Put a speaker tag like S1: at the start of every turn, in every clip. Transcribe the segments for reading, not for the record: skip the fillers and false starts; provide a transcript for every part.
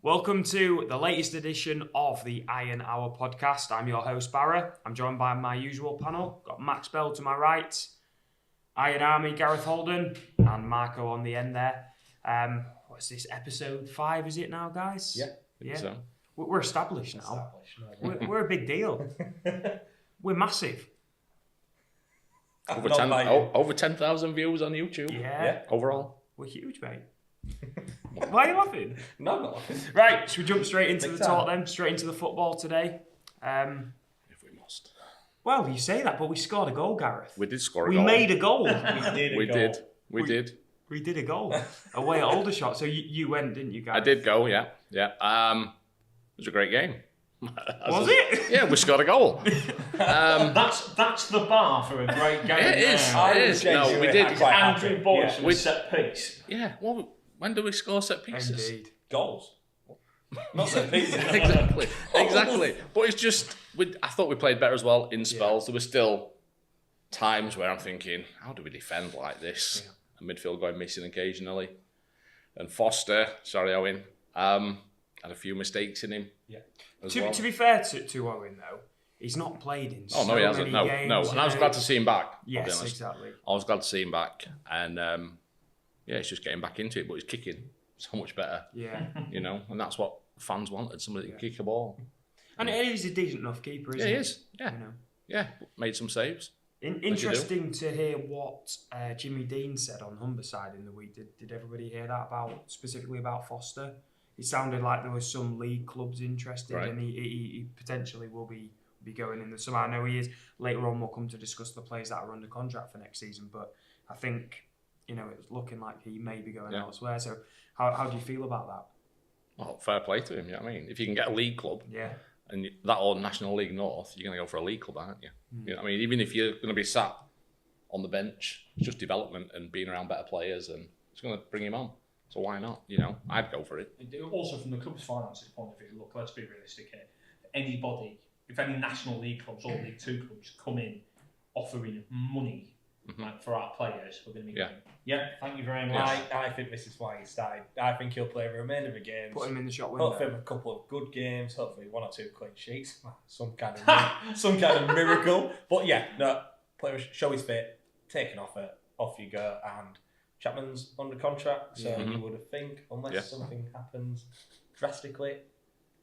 S1: Welcome to the latest edition of the Iron Hour podcast. I'm your host, Barra. I'm joined by my usual panel. Got Max Bell to my right, Iron Army, Gareth Holden, and Marco on the end there. What's this, episode 5, is it now, guys?
S2: Yeah. So.
S1: We're established now. We're a big deal. We're massive.
S2: Over 10,000 views on YouTube.
S1: Yeah.
S2: Overall.
S1: We're huge, mate. Why are you laughing?
S3: No, I'm not laughing.
S1: Right, should we jump straight into the talk then? Straight into the football today.
S2: If we must.
S1: Well, you say that, but we scored a goal, Gareth.
S2: We did score a
S1: we
S2: goal.
S1: We made a goal.
S2: We did.
S1: We did a goal away at Aldershot. So you went, didn't you, guys?
S2: I did go, yeah. It was a great game.
S1: Was it?
S2: Yeah, we scored a goal.
S4: That's the bar for a great game.
S2: It is. No, we did.
S4: Andrew Boyce with set piece.
S2: Yeah. Well, when do we score set pieces?
S1: Indeed.
S3: Goals. Not set pieces.
S2: Exactly. But it's just, I thought we played better as well in spells. There were still times where I'm thinking, how do we defend like this? Yeah. A midfield going missing occasionally. And Foster, sorry Owen, had a few mistakes in him.
S1: Yeah. To be fair to Owen though, he's not played in so
S2: he hasn't.
S1: many games.
S2: No. And I was glad to see him back.
S1: Yes, exactly.
S2: I was glad to see him back. And he's just getting back into it, but he's kicking so much better.
S1: Yeah.
S2: And that's what fans wanted, somebody that can kick a ball.
S1: And he's a decent enough keeper, isn't he?
S2: Yeah, he is. Yeah. Yeah, made some saves.
S1: Interesting to hear what Jimmy Dean said on Humberside in the week. Did everybody hear that specifically about Foster? It sounded like there was some league clubs interested, and he potentially will be going in the summer. I know he is. Later on, we'll come to discuss the players that are under contract for next season, but I think it's looking like he may be going elsewhere. So, how do you feel about that?
S2: Well, fair play to him. You know what I mean? If you can get a league club, and that or National League North, you're going to go for a league club, aren't you? You know what I mean? Even if you're going to be sat on the bench, it's just development and being around better players, and it's going to bring him on. So why not? I'd go for it.
S4: Also, from the club's finances point of view, look, let's be realistic here. If any National League clubs or League Two clubs come in offering money for our players, we're going to be going, thank you very much.
S3: I think this is why he started. I think he'll play the remainder of the games.
S1: Put him in the shot window.
S3: Hopefully a couple of good games. Hopefully 1 or 2 clean sheets. Some kind of miracle. But play, show his fit, take an offer, off you go, and Chapman's under contract, so you would think, unless something happens drastically,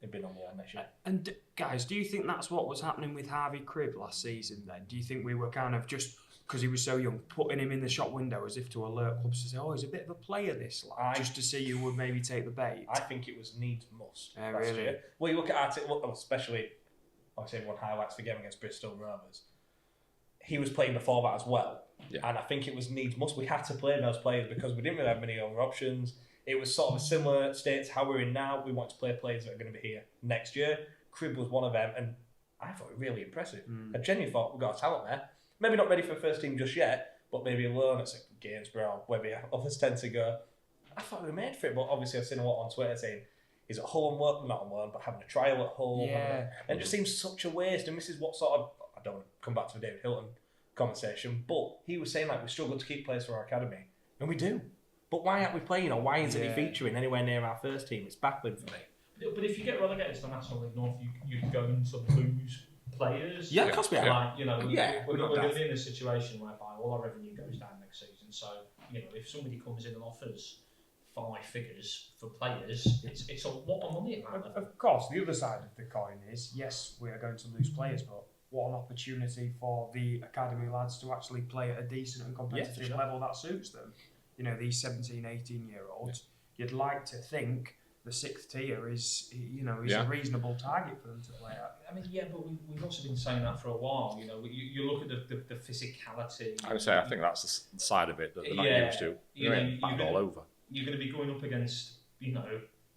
S3: he'd been on the end next year.
S1: And guys, do you think that's what was happening with Harvey Cribb last season then? Do you think we were kind of just, because he was so young, putting him in the shop window as if to alert clubs to say, he's a bit of a player this lad, just to see who would maybe take the bait?
S3: I think it was needs must.
S1: Really?
S3: Year. Well, you look at especially, obviously everyone highlights the game against Bristol Rovers. He was playing before that as well. Yeah. And I think it was needs must. We had to play those players because we didn't really have many other options. It was sort of a similar state to how we're in now. We want to play players that are going to be here next year. Cribb was one of them, and I thought it was really impressive. I genuinely thought we've got a talent there. Maybe not ready for the first team just yet, but maybe a loan at Gainsborough, where others tend to go. I thought we were made for it, but obviously I've seen a lot on Twitter saying, is it Hull on loan? Not on loan, but having a trial at Hull.
S1: Yeah.
S3: And it just seems such a waste, and this is what sort of, I don't want to come back to the David Hilton conversation, but he was saying we struggle to keep players for our academy, and we do. But why aren't we playing, or why isn't he featuring anywhere near our first team? It's baffling for me.
S4: But if you get relegated to the National League North, you're going to lose players.
S3: Yeah, of course we are.
S4: We're going to be in a situation whereby all our revenue goes down next season. So if somebody comes in and offers 5 figures for players, it's a lot of money.
S1: Of course, the other side of the coin is, yes, we are going to lose players, but what an opportunity for the academy lads to actually play at a decent and competitive level that suits them. These 17, 18-year-olds, you'd like to think the 6th tier is a reasonable target for them to play at.
S4: I mean, but we've also been saying that for a while. You look at the physicality.
S2: I would say I think that's the side of it that they're not used to. You're all over.
S4: You're going to be going up against,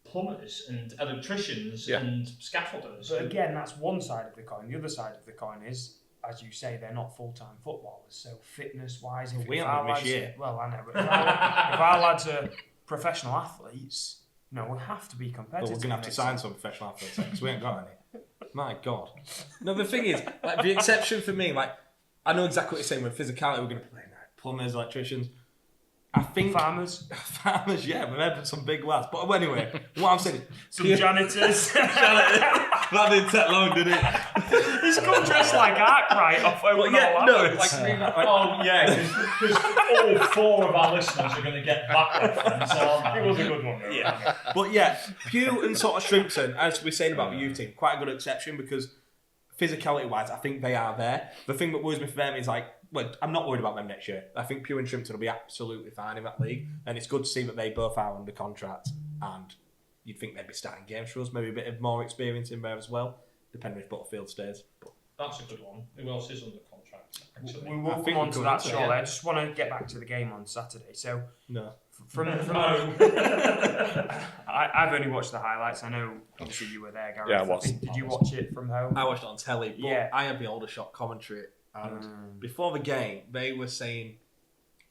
S4: plumbers and electricians and scaffolders.
S1: But again, that's one side of the coin. The other side of the coin is, as you say, they're not full-time footballers. So fitness-wise,
S3: we haven't this year.
S1: Well, I know, but if our lads are professional athletes, we have to be competitive.
S3: But we're going to have to sign some professional athletes because we ain't got any. My God. No, the thing is, the exception for me, I know exactly what you're saying with physicality. We're going to play plumbers, electricians. I think
S1: farmers,
S3: yeah, remember some big lads. But anyway, what I'm saying,
S1: some janitors.
S3: That didn't take long, did it?
S1: He's come dressed like Arkwright off Open All Hours.
S4: Oh yeah, because all 4 of our listeners are going to get that reference. It was a good one.
S3: Yeah, but yeah, Pugh and sort of Shrimpton, as we're saying about the youth team, quite a good exception because physicality-wise, I think they are there. The thing that worries me for them is well, I'm not worried about them next year. I think Pugh and Shrimpton will be absolutely fine in that league, and it's good to see that they both are under contract, and you'd think they'd be starting games for us, maybe a bit of more experience in there as well, depending if Butterfield stays. But
S4: that's a good one. Who else is under contract? Actually,
S1: we will come on to that shortly. I just want to get back to the game on Saturday. So
S3: no.
S1: From I've only watched the highlights. I know obviously you were there, Gareth.
S2: Yeah, I watched.
S1: Did you watch it from home?
S3: I watched it on telly, but
S1: yeah.
S3: I had the Aldershot commentary, and before the game, they were saying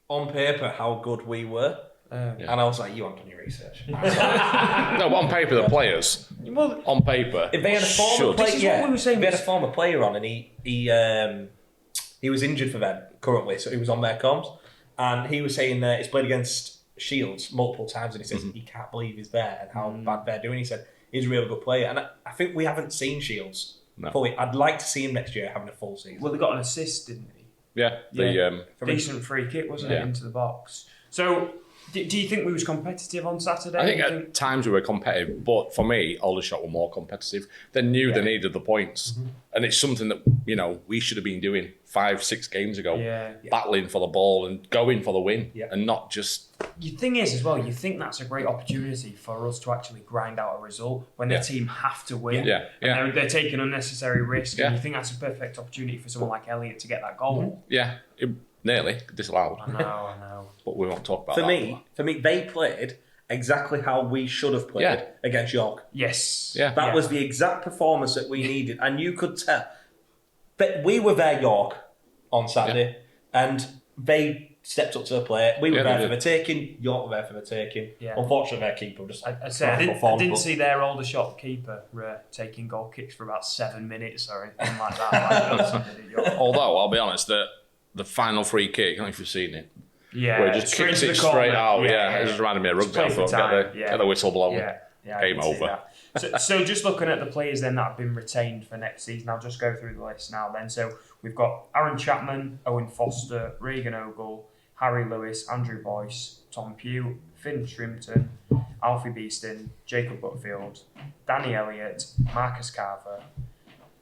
S3: on paper how good we were, and I was like, "You haven't done your research."
S2: No, but on paper, the players.
S1: Well,
S2: on paper,
S3: if they had a former player,
S1: this is what we were saying.
S3: They had a former player on, and he was injured for them currently, so he was on their comms, and he was saying that he's played against Shields multiple times, and he says he can't believe he's there and how bad they're doing. He said he's a real good player, and I think we haven't seen Shields fully. I'd like to see him next year having a full season.
S1: Well, they got an assist, didn't they?
S2: Yeah,
S1: decent free kick, wasn't it, into the box? So, do you think we was competitive on Saturday?
S2: I think at times we were competitive, but for me, Aldershot were more competitive. They knew they needed the points, and it's something that we should have been doing 5-6 games ago, battling for the ball and going for the win, and not just.
S1: The thing is, as well, you think that's a great opportunity for us to actually grind out a result when the team have to win. And they're taking unnecessary risk, and you think that's a perfect opportunity for someone like Elliott to get that goal.
S2: Nearly disallowed.
S1: I know.
S2: But we won't talk about
S3: that. For me, they played exactly how we should have played against York.
S1: Yes.
S3: That was the exact performance that we needed, and you could tell. But we were their York on Saturday, and they stepped up to the plate. We were there for the taking. York were there for the taking. Unfortunately, their keeper just.
S1: I didn't see their Aldershot keeper taking goal kicks for about 7 minutes or anything like that.
S2: Although I'll be honest, the final free kick, I don't know if you've seen it.
S1: Yeah,
S2: where he just kicks it straight out. It just reminded me of rugby. I thought, get the whistle blown. Game over.
S1: So just looking at the players then that have been retained for next season, I'll just go through the list now then. So we've got Aaron Chapman, Owen Foster, Regan Ogle, Harry Lewis, Andrew Boyce, Tom Pugh, Finn Shrimpton, Alfie Beeston, Jacob Butterfield, Danny Elliott, Marcus Carver,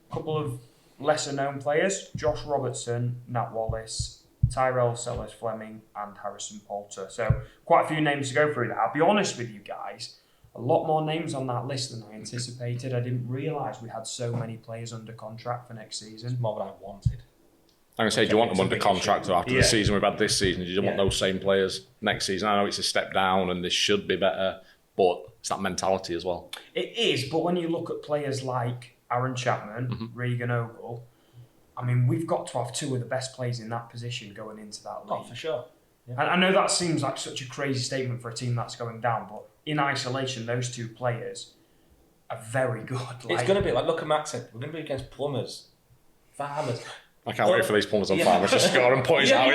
S1: a couple of lesser known players, Josh Robertson, Nat Wallace, Tyrell Sellers-Fleming and Harrison Poulter. So quite a few names to go through there. I'll be honest with you guys, a lot more names on that list than I anticipated. I didn't realise we had so many players under contract for next season.
S3: It's more than I wanted.
S2: I'm going to say, do you want them under contract after the season we've had this season? Do you want those same players next season? I know it's a step down and this should be better, but it's that mentality as well.
S1: It is, but when you look at players like Aaron Chapman, Regan Ogle, I mean, we've got to have two of the best players in that position going into that league.
S3: Oh, for sure.
S1: Yeah. And I know that seems like such a crazy statement for a team that's going down, but in isolation, those two players are very good.
S3: It's going to be, like, look at Max said, we're going to be against plumbers, farmers.
S2: I can't wait for these plumbers and farmers to score and points out.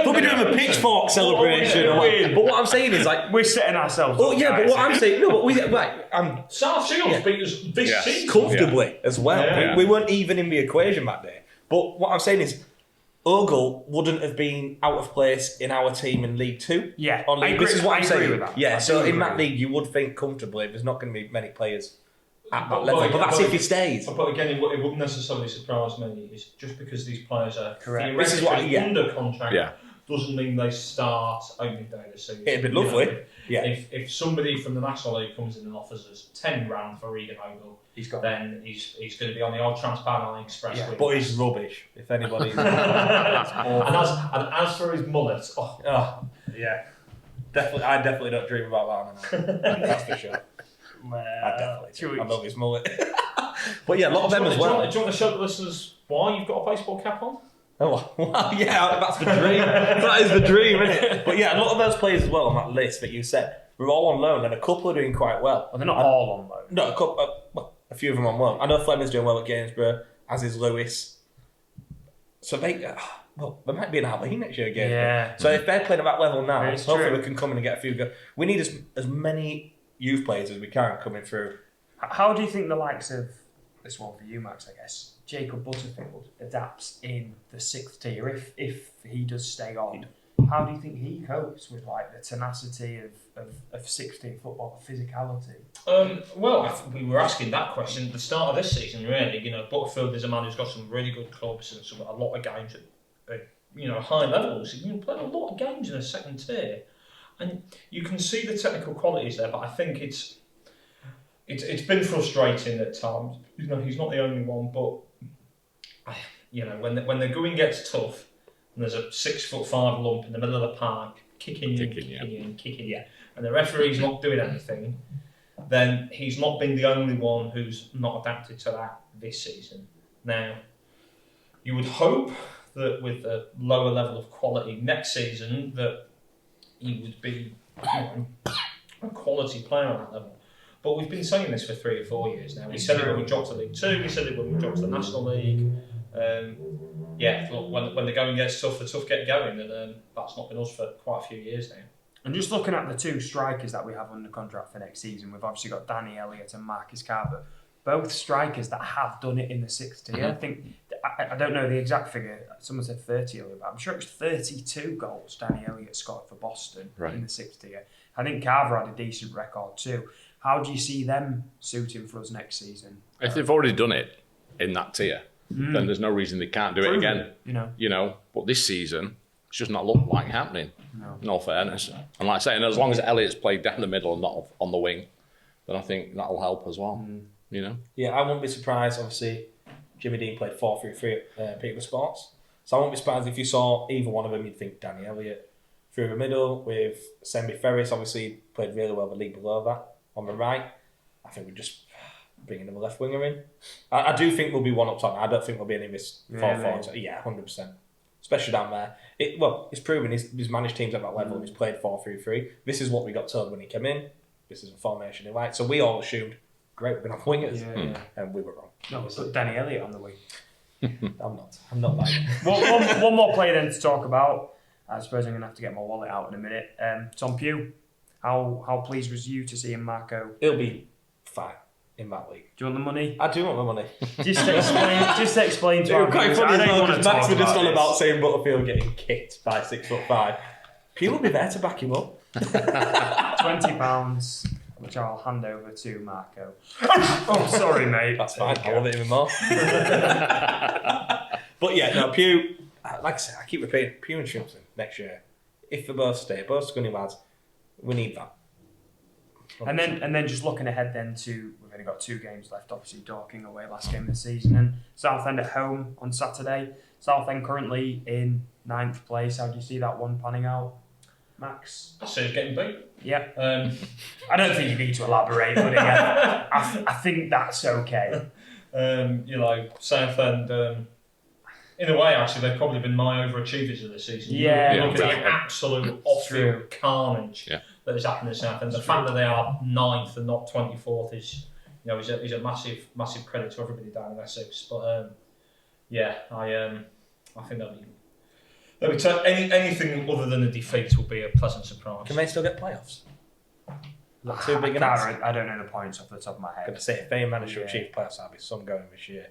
S3: We'll be doing a pitchfork celebration. But what I'm saying is, like,
S1: we're setting ourselves up.
S3: Yeah, but what I'm saying,
S4: South Shields beat us this season
S3: comfortably as well. We weren't even in the equation that day. But what I'm saying is, Ogle wouldn't have been out of place in our team in League 2.
S1: Yeah,
S3: this is what I'm saying.
S1: With that.
S3: Yeah, so in that league, you would think comfortably there's not going to be many players at that level. But that's if he stays.
S4: But again, it wouldn't necessarily surprise me. It's just because these players are under contract doesn't mean they start opening day this season.
S3: It'd be lovely.
S4: If somebody from the National League comes in and offers us 10 grand for Regan Ogle, then he's going to be on the old Transparent Express.
S3: Yeah, but he's rubbish. If anybody,
S4: and as for his mullet,
S3: definitely, I definitely don't dream about that. That's for sure. I love his mullet. But yeah, a lot of them as well.
S4: Do you want to show the listeners why you've got a baseball cap on?
S3: Oh, well, yeah, that's the dream. That is the dream, isn't it? But yeah, a lot of those players as well on that list that you said were all on loan, and a couple are doing quite well.
S1: Well, they're not all on loan.
S3: No, a couple. A few of them on loan. I know Fleming's doing well at Gainsborough, as is Lewis. So well, there might be an Aberdeen next year again.
S1: Yeah.
S3: So if they're playing at that level now,
S1: It's
S3: hopefully
S1: true.
S3: we can come in and get a few goals. We need as many youth players as we can coming through.
S1: How do you think the likes of, this one for you, Max, I guess, Jacob Butterfield adapts in the 6th tier if he does stay on? How do you think he copes with like the tenacity of 6th tier football, the physicality?
S4: Well, we were asking that question at the start of this season, really. You know, Butterfield is a man who's got some really good clubs and a lot of games at high levels. He's played a lot of games in the 2nd tier, and you can see the technical qualities there. But I think it's been frustrating at times. You know, he's not the only one, but you know, when the going gets tough and there's a 6'5" lump in the middle of the park kicking you, and the referee's not doing anything, then he's not been the only one who's not adapted to that this season. Now, you would hope that with a lower level of quality next season that he would be a quality player on that level. But we've been saying this for 3 or 4 years now. We said it when we dropped to League 2, we said it when we dropped to the National League. Look, when the going gets tough, the tough get going, and that's not been us for quite a few years now.
S1: And just looking at the 2 strikers that we have under contract for next season, we've obviously got Danny Elliott and Marcus Carver, both strikers that have done it in the 6th tier. I think, I don't know the exact figure, someone said 30 earlier, but I'm sure it was 32 goals Danny Elliott scored for Boston in the 6th tier. I think Carver had a decent record too. How do you see them suiting for us next season?
S2: If they've already done it in that tier, then there's no reason they can't do it again. You know, but this season, it's just not looked like happening. In all fairness, and like saying, as long as Elliott's played down the middle and not on the wing, then I think that'll help as well. You know.
S3: Yeah, I wouldn't be surprised. Obviously, Jimmy Dean played 4-3-3 at Peterborough Sports, so I wouldn't be surprised if you saw either one of them. You'd think Danny Elliott through the middle with Sembi Ferris. Obviously, played really well the league below that on the right. I think we're just bringing the left winger in. I do think we'll be one up top. I don't think there'll be any of this 4-4. Yeah, 100%. Especially down there. It's proven he's managed teams at that level and he's played 4-3-3. This is what we got told when he came in. This is a formation he liked. So we all assumed, great, we're going to have wingers. And we were wrong.
S1: No, we put Danny Elliott on the wing.
S3: I'm not like that.
S1: one more player then to talk about. I suppose I'm going to have to get my wallet out in a minute. Tom Pugh, how pleased was you to see him, Marco?
S3: He'll be fine in that league.
S1: Do you want the money?
S3: I do want the money.
S1: Just explain to
S3: our
S1: viewers.
S3: Quite funny as well, because Max was just on
S1: this.
S3: about saying Butterfield getting kicked by 6'5". Pugh will be there to back him up.
S1: £20, which I'll hand over to Marco. Oh, sorry, mate.
S3: That's fine. I love it even more. But yeah, no, Pugh, like I said, I keep repeating, Pugh and Shumson next year. If they both stay, both scunny lads, we need that.
S1: And then just looking ahead then to, we've only got 2 games left, obviously Dorking away last game of the season, and Southend at home on Saturday. Southend currently in 9th place. How do you see that one panning out, Max?
S4: I say it's getting beat.
S1: Yeah. I don't think you need to elaborate, but again, I think that's okay.
S4: Southend, in a way, actually, they've probably been my overachievers of the season.
S1: Yeah.
S4: You look at the absolute off-field carnage that has happened in Southend. The fact that they are 9th and not 24th is a massive credit to everybody down in Essex. But I think they'll be anything other than a defeat will be a pleasant surprise.
S3: Can they still get playoffs? Not too big enough.
S1: I don't know the points off the top of my head.
S3: I'm going to say, if they manage to achieve playoffs, I'll be some going this year.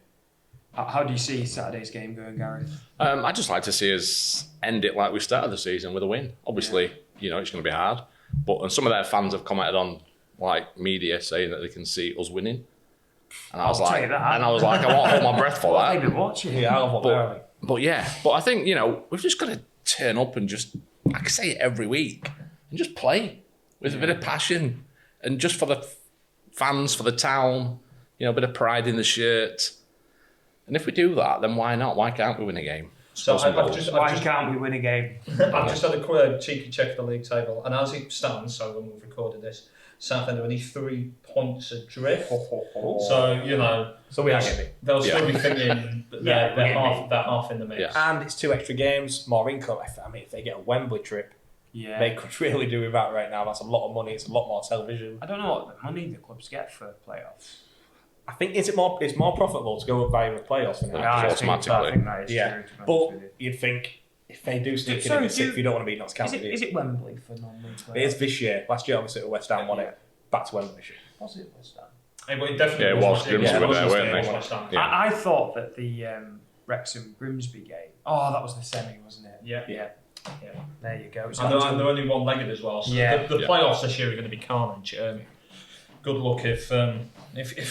S1: How do you see Saturday's game going, Gareth?
S2: I'd just like to see us end it like we started the season with a win. Obviously, it's going to be hard, and some of their fans have commented on media saying that they can see us winning, and I was like, I won't hold my breath for that.
S1: They've been watching.
S3: Yeah, I'll watch.
S2: But I think we've just got to turn up and just, I can say it every week, and just play with a bit of passion, and just for the fans, for the town, a bit of pride in the shirt. And if we do that, then why not? Why can't we win a game?
S1: Why can't we win a game?
S4: I've just had a cheeky check of the league table, and as it stands, so when we've recorded this, Southend are only 3 points adrift. So
S3: we are getting.
S4: They'll still be thinking that they're half in the mix.
S3: Yeah. And it's 2 extra games, more income. If they get a Wembley trip, they could really do with that right now. That's a lot of money. It's a lot more television.
S1: I don't know what money the clubs get for playoffs.
S3: I think it's more profitable to go up via the playoffs than
S2: automatically.
S1: I think that is true.
S3: But you'd think if they do sneak in at 6, you don't want to beat Notts County.
S1: Is it Wembley for non-league players?
S3: It is this year. Last year, obviously, West Ham won it. Back to Wembley this year.
S1: Was it West Ham?
S4: It definitely
S2: it was. Grimsby were there, weren't they?
S1: Yeah. I thought that the Wrexham Grimsby game. Oh, that was the semi, wasn't it?
S4: Yeah.
S1: There you go.
S4: And they're only one-legged as well. So the playoffs this year are going to be carnage. Good luck if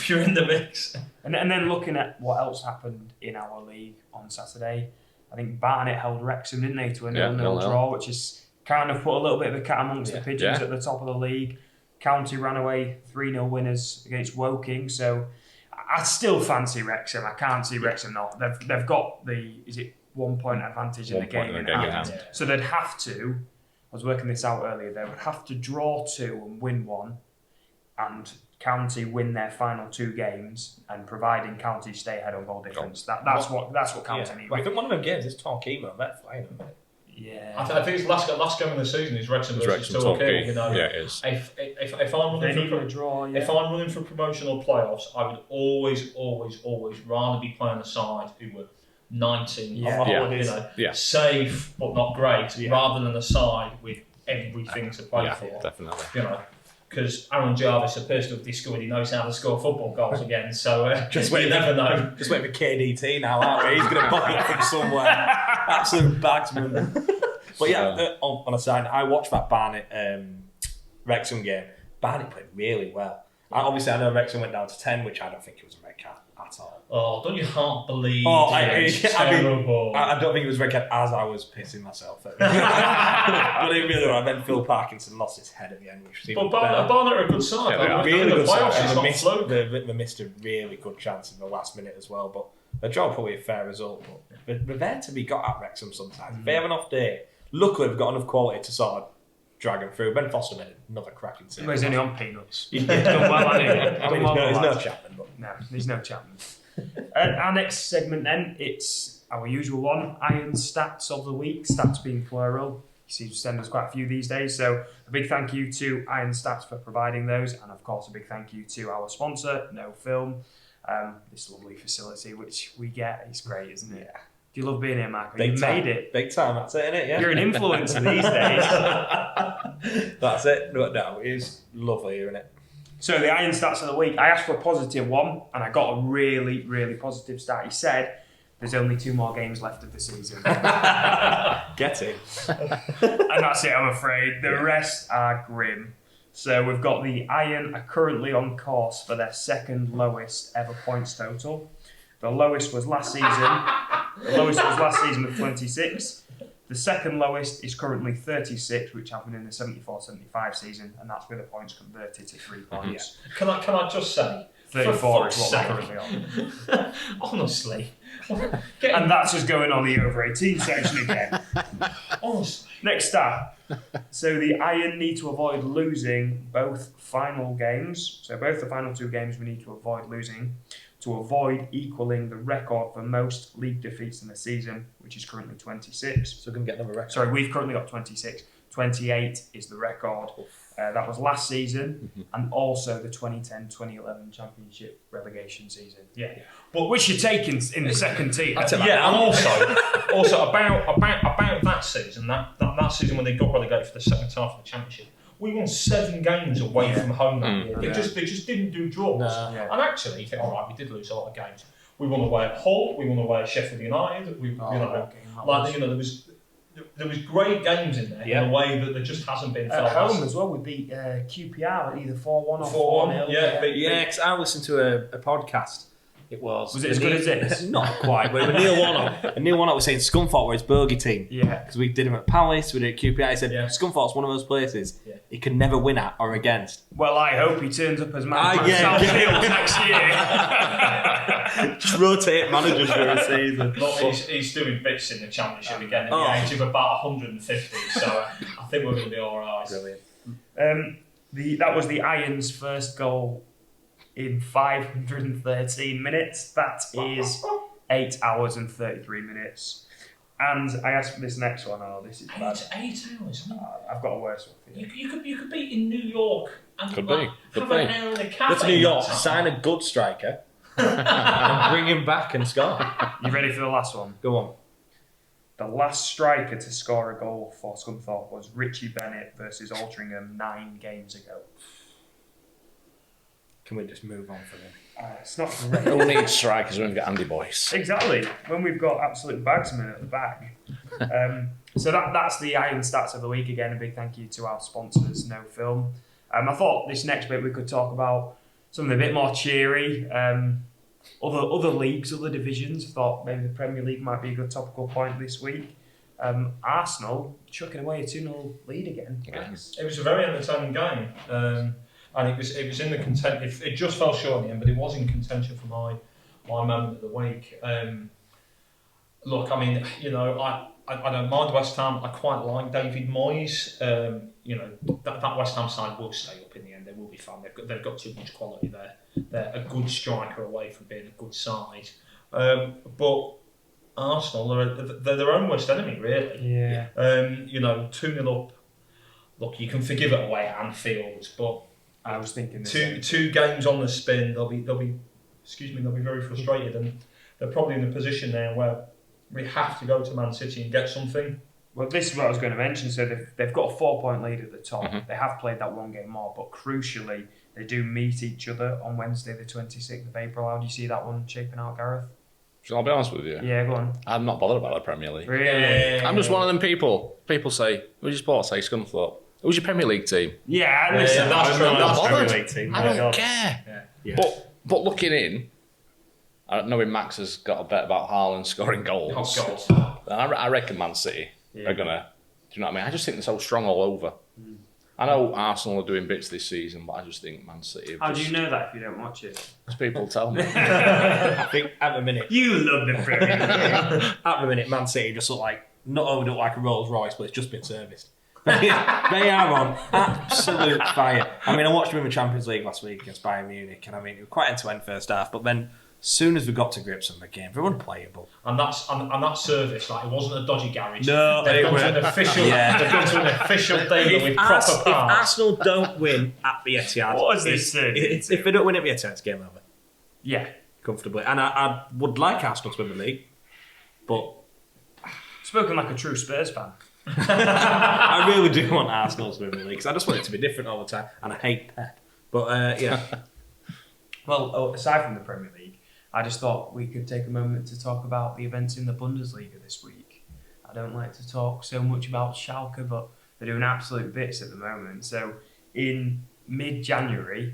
S4: you're in the mix.
S1: And then looking at what else happened in our league on Saturday, I think Barnet held Wrexham, didn't they, to a 0-0 draw, which is kind of put a little bit of a cat amongst the pigeons at the top of the league. County ran away 3-0 winners against Woking, so I still fancy Wrexham. I can't see Wrexham not. They've got the 1 point advantage in the game in hand. So they'd have to. I was working this out earlier. They would have to draw 2 and win 1, and County win their final 2 games, and providing County stay ahead on goal difference. That's what County need.
S3: I think one of them games is Torquay, Met flying.
S1: Yeah,
S4: I think it's last game of the season is Wrexham versus Torquay. You know,
S2: yeah, it is.
S4: If I'm running for a draw, if I'm running for promotional playoffs, I would always rather be playing a side who were 19, safe but not great, rather than a side with everything to play for.
S2: Definitely.
S4: You know, because Aaron Jarvis appears to have discovered he knows how to score football goals again. So you never know.
S3: Just wait for KDT now, aren't we? He's going to pop it from somewhere. Absolute bagsman. But on a side, I watched that Barnet Wrexham game. Barnet played really well. I know Wrexham went down to 10, which I don't think it was a red card at all.
S4: Oh, don't your heart bleed?
S3: I don't think it was a red card as I was pissing myself. But it really was. Then Phil Parkinson lost his head at the end.
S4: But Barnet are a good side.
S3: They're really good side. They missed a really good chance in the last minute as well. But the draw probably a fair result. But they're there to be got at Wrexham sometimes. If they have an off day, luckily they've got enough quality to sort of drag them through. Ben Foster made another cracking save.
S1: He's only on peanuts.
S3: He's done well, there's no Chapman.
S1: No, there's no Chapman. Our next segment then, it's our usual one, Iron Stats of the Week, stats being plural. You seem to send us quite a few these days, so a big thank you to Iron Stats for providing those, and of course a big thank you to our sponsor, No Film. This lovely facility which we get is great, isn't it? Yeah. Do you love being here, Michael? You made it.
S3: Big time, that's it, innit? Yeah.
S1: You're an influencer these days.
S3: That's it. No, it is lovely here, innit?
S1: So the Iron Stats of the Week, I asked for a positive one, and I got a really, really positive stat. He said, there's only 2 more games left of the season.
S3: Get it.
S1: And that's it, I'm afraid. The rest are grim. So we've got the Iron are currently on course for their second lowest ever points total. The lowest was last season with 26. The second lowest is currently 36, which happened in the 74-75 season, and that's with the points converted to 3 points.
S4: Can I just say,
S1: 34 is what we're currently on.
S4: Honestly.
S1: And that's just going on the over 18 section again.
S4: Honestly.
S1: Next stat. So the Iron need to avoid losing both final games. So both the final 2 games we need to avoid losing to avoid equaling the record for most league defeats in the season, which is currently 26.
S3: So we're going to get another record.
S1: Sorry, we've currently got 26. 28 is the record. That was last season, and also the 2010-2011 Championship relegation season.
S4: Yeah.
S1: But which you're taking in the second tier.
S4: Yeah, and also about that season, that season when they got relegated for the second half of the Championship, we won 7 games away from home that year. They just didn't do draws. No. Yeah. And actually, you think, all right, we did lose a lot of games. We won away at Hull. We won away at Sheffield United. There was great games in there in a way that there just hasn't been.
S1: At home as well, we beat QPR either 4-1 or 4-0.
S3: Yeah, because I listened to a podcast. It was
S1: it as good as this?
S3: Not quite, but Neil Warnock. And Neil Warnock was saying Scunthorpe were his bogey team.
S1: Yeah.
S3: Because we did him at Palace, we did it at QPR. He said Scunthorpe's one of those places he can never win at or against.
S1: Well, I hope he turns up as manager of Southfield next year.
S3: Just rotate managers for a season.
S4: He's doing bits in the Championship again at the age of about 150, so I think we're going to be all right.
S3: Brilliant.
S1: That was the Irons' first goal in 513 minutes. That is 8 hours and 33 minutes. And I asked for this next one. Oh, this is bad.
S4: 8 hours.
S1: I've got a worse one for you.
S4: You could be in New York
S2: Could be.
S4: Have an hour in a cafe.
S3: Go to New York, sign a good striker, and bring him back and score.
S1: You ready for the last one?
S3: Go on.
S1: The last striker to score a goal for Scunthorpe was Richie Bennett versus Altrincham 9 games ago.
S3: Can we just move on from him?
S1: It's not great.
S2: Who needs strikers when we get Andy Boyce?
S1: Exactly. When we've got absolute bagsmen at the back. So that's the Iron Stats of the week. Again, a big thank you to our sponsors, No Film. I thought this next bit we could talk about something a bit more cheery. Other leagues, other divisions. I thought maybe the Premier League might be a good topical point this week. Arsenal chucking away a 2-0 lead again.
S4: It was a very entertaining game. And it was in the contention. It just fell short in the end, but it was in contention for my moment of the week. Look, I mean, I don't mind West Ham. I quite like David Moyes. That West Ham side will stay up in the end. They will be fine. They've got too much quality there. They're a good striker away from being a good side. But Arsenal, they're their own worst enemy, really.
S1: Yeah.
S4: 2-0 up. Look, you can forgive it away at Anfield, but
S1: I was thinking
S4: two games on the spin, they'll be very frustrated, and they're probably in a position now where we have to go to Man City and get something.
S1: Well, this is what I was going to mention. So they've got a 4-point lead at the top. Mm-hmm. They have played that one game more, but crucially, they do meet each other on Wednesday, the 26th of April. How do you see that one shaping out, Gareth?
S2: Shall I be honest with you?
S1: Yeah, go on.
S2: I'm not bothered about the Premier League.
S1: Really?
S2: I'm just one of them people. People say, who's your sport? Say Scunthorpe. Who's your Premier League team?
S1: Yeah, listen,
S4: that's true.
S2: I'm not
S1: Premier
S2: bothered.
S1: League team.
S2: I don't care.
S3: Yeah.
S2: But looking in, I don't know if Max has got a bet about Haaland scoring goals. I reckon Man City are gonna. Do you know what I mean? I just think they're so strong all over. I know Arsenal are doing bits this season, but I just think Man City.
S1: How do you know that if you don't watch it?
S2: Because people tell me.
S3: I think at the minute,
S1: You love the Premier League.
S3: at the minute, Man City just look like not only look like a Rolls Royce, but it's just been serviced. They are on absolute fire. I mean, I watched them in the Champions League last week against Bayern Munich, and I mean, it was quite end-to-end first half, but then as soon as we got to grips with the game, they were unplayable.
S4: And that service, like, it wasn't a dodgy garage.
S3: No,
S4: they've gone to an official. They've gone to an official dealer with proper parts.
S3: If Arsenal don't win at the Etihad,
S1: What is this thing?
S3: If they don't win at the Etihad, it's game over.
S1: Yeah.
S3: Comfortably. And I would like Arsenal to win the league, but
S1: Spoken like a true Spurs fan.
S3: I really do want Arsenal to win the league because I just want it to be different all the time, and I hate Pep. But yeah.
S1: Well, aside from the Premier League, I just thought we could take a moment to talk about the events in the Bundesliga this week. I don't like to talk so much about Schalke, but they're doing absolute bits at the moment. So in mid-January,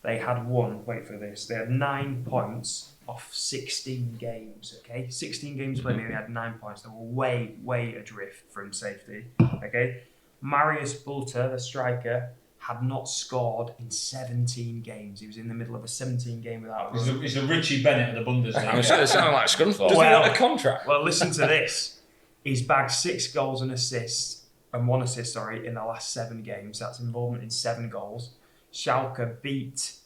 S1: they had wait for this, they had 9 points off 16 games, okay? 16 games played, they had 9 points. They were way adrift from safety, okay? Marius Bulter, the striker, had not scored in 17 games. He was in the middle of a 17-game without a run.
S4: He's a Richie Bennett of the Bundesliga.
S2: It sounded like Scunthorpe.
S3: Does he have a contract?
S1: Well, listen to this. He's bagged 6 goals and 1 assist, in the last 7 games. That's involvement in 7 goals. Schalke beat...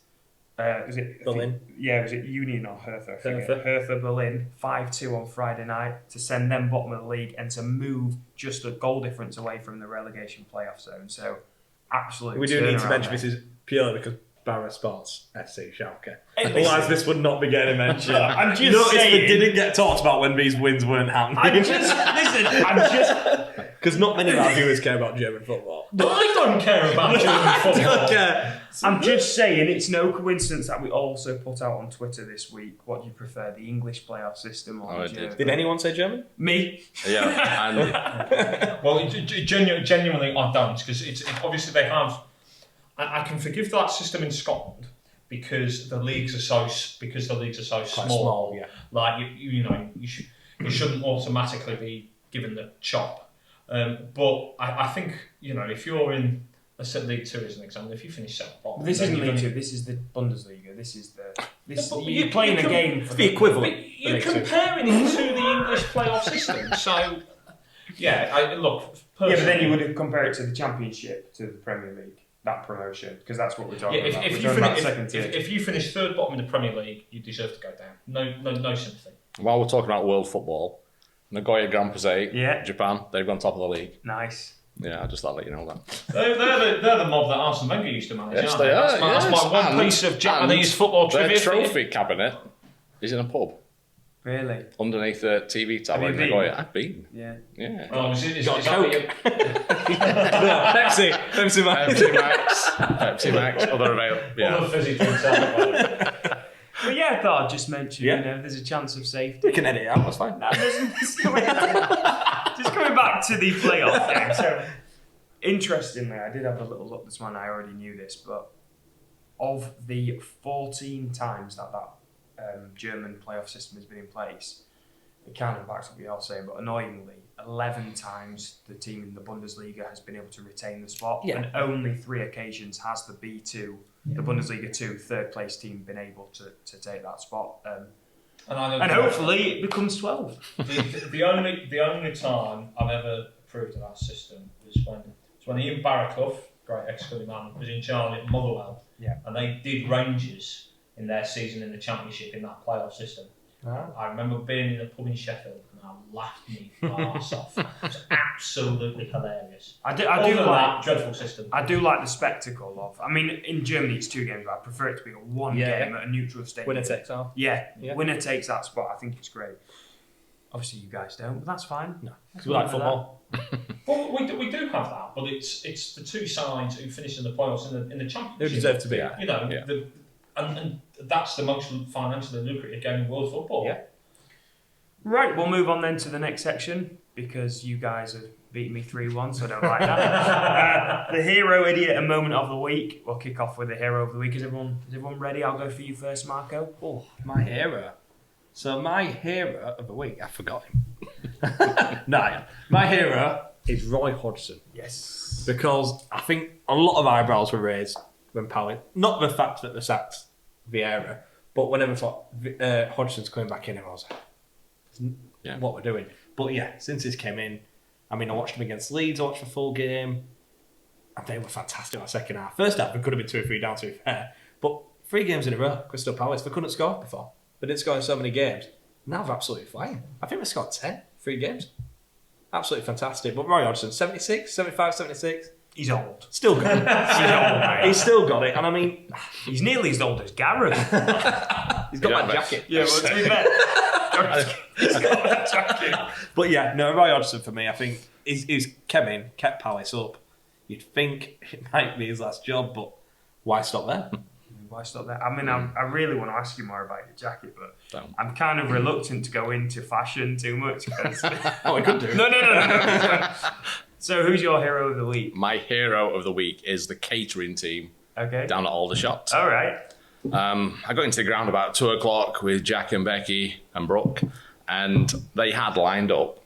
S1: was it
S3: Berlin?
S1: Was it Union or Hertha? Hertha Berlin 5-2 on Friday night to send them bottom of the league and to move just a goal difference away from the relegation playoff zone. So, absolutely.
S3: We do need to mention this is purely because Barra Sports SC Schalke. Otherwise, this would not be getting mentioned.
S1: I'm just saying.
S3: They didn't get talked about when these wins weren't happening. Because not many of our viewers care about German football.
S4: I don't care about German football.
S1: I'm just saying it's no coincidence that we also put out on Twitter this week, what do you prefer, the English playoff system or the German?
S3: Did anyone say German?
S1: Me.
S2: Yeah.
S4: Well, genuinely, I don't, because it's obviously they have. I can forgive that system in Scotland because the leagues are so small.
S3: Yeah.
S4: Like you shouldn't automatically be given the chop. But I think if you're in League 2 as an example, if you finish second bottom,
S1: this isn't League 2. This is the Bundesliga. This is you're playing a game for
S3: the equivalent.
S4: You're comparing it to the English playoff system. So look.
S1: Yeah, but then you would compare it to the Championship, to the Premier League. That promotion, because that's what we're talking about.
S4: If you finish third bottom in the Premier League, you deserve to go down. No sympathy.
S2: While we're talking about world football, Nagoya Grand Prix, Japan, they've gone top of the league.
S1: Nice.
S2: Yeah, I just thought I'd let you know that.
S4: They're the mob that Arsene Wenger used to manage.
S2: Yes,
S4: aren't
S2: they are.
S4: That's my one piece of Japanese football trivia.
S2: Their trophy cabinet is in a pub.
S1: Really?
S2: Underneath the TV tower in Nagoya. I've been.
S1: Yeah.
S4: Oh, is
S3: Got
S4: that what
S3: Coke. Pepsi Max.
S2: Pepsi Max. Other available. Yeah.
S4: Other fizzy drinks out.
S1: But yeah, I thought I'd just mention, there's a chance of safety.
S3: We can edit it out, that's fine.
S1: Just coming back to the playoff game. So, interestingly, I did have a little look this morning. I already knew this, but of the 14 times that German playoff system has been in place, it kind of backs up what you're saying, but annoyingly, 11 times the team in the Bundesliga has been able to retain the spot, and only 3 occasions has the B2, the Bundesliga 2, third place team been able to take that spot. And hopefully it becomes 12.
S4: The only time I've ever approved of that system was when Ian Barra, great ex-Scotland man, was in charge at Motherwell, and they did Rangers in their season in the Championship in that playoff system. I remember being in a pub in Sheffield and I laughed me arse off. It was absolutely hilarious. I do like that dreadful system.
S1: I do like the spectacle of. I mean, in Germany it's 2 games, but I prefer it to be a one game at a neutral stadium.
S3: Winner takes all.
S1: Yeah, winner takes that spot. I think it's great. Obviously, you guys don't, but that's fine.
S3: No, we like football.
S4: Well, we do have that, but it's the 2 sides who finish in the playoffs in the Championship.
S3: Who deserve to be?
S4: You know, and that's the most financially lucrative game in world football.
S1: Yeah. Right, we'll move on then to the next section because you guys have beaten me 3-1, so I don't like that. The hero, idiot, and moment of the week. We'll kick off with the hero of the week. Is everyone ready? I'll go for you first, Marco.
S3: Oh, my hero. So my hero of the week, I forgot him. My hero is Roy Hodgson.
S1: Yes.
S3: Because I think a lot of eyebrows were raised when Pally, not the fact that they sacked Vieira, but whenever I thought Hodgson's coming back in, I was like, what we're doing. But yeah, since he's came in, I mean, I watched him against Leeds, I watched the full game, and they were fantastic in the second half. First half, it could have been 2 or 3 down, to be fair, but 3 games in a row, Crystal Palace, they couldn't score before. They didn't score in so many games. Now they're absolutely flying. I think they scored 10, 3 games. Absolutely fantastic. But Roy Hodgson, 76, 75, 76.
S1: He's old.
S3: Still got it. He's still got it. And I mean,
S1: he's nearly as old as Gareth.
S3: He's got that jacket.
S1: Yeah, well, to be fair, he's got that jacket.
S3: But yeah, no, Roy Hodgson for me, I think he's kept Palace up. You'd think it might be his last job, but why stop there?
S1: Why stop there? I mean, I really want to ask you more about your jacket, but I'm kind of reluctant to go into fashion too much.
S3: I could do.
S1: No. So, who's your hero of the week?
S2: My hero of the week is the catering team down at Aldershot.
S1: All right.
S2: I got into the ground about 2 o'clock with Jack and Becky and Brooke, and they had lined up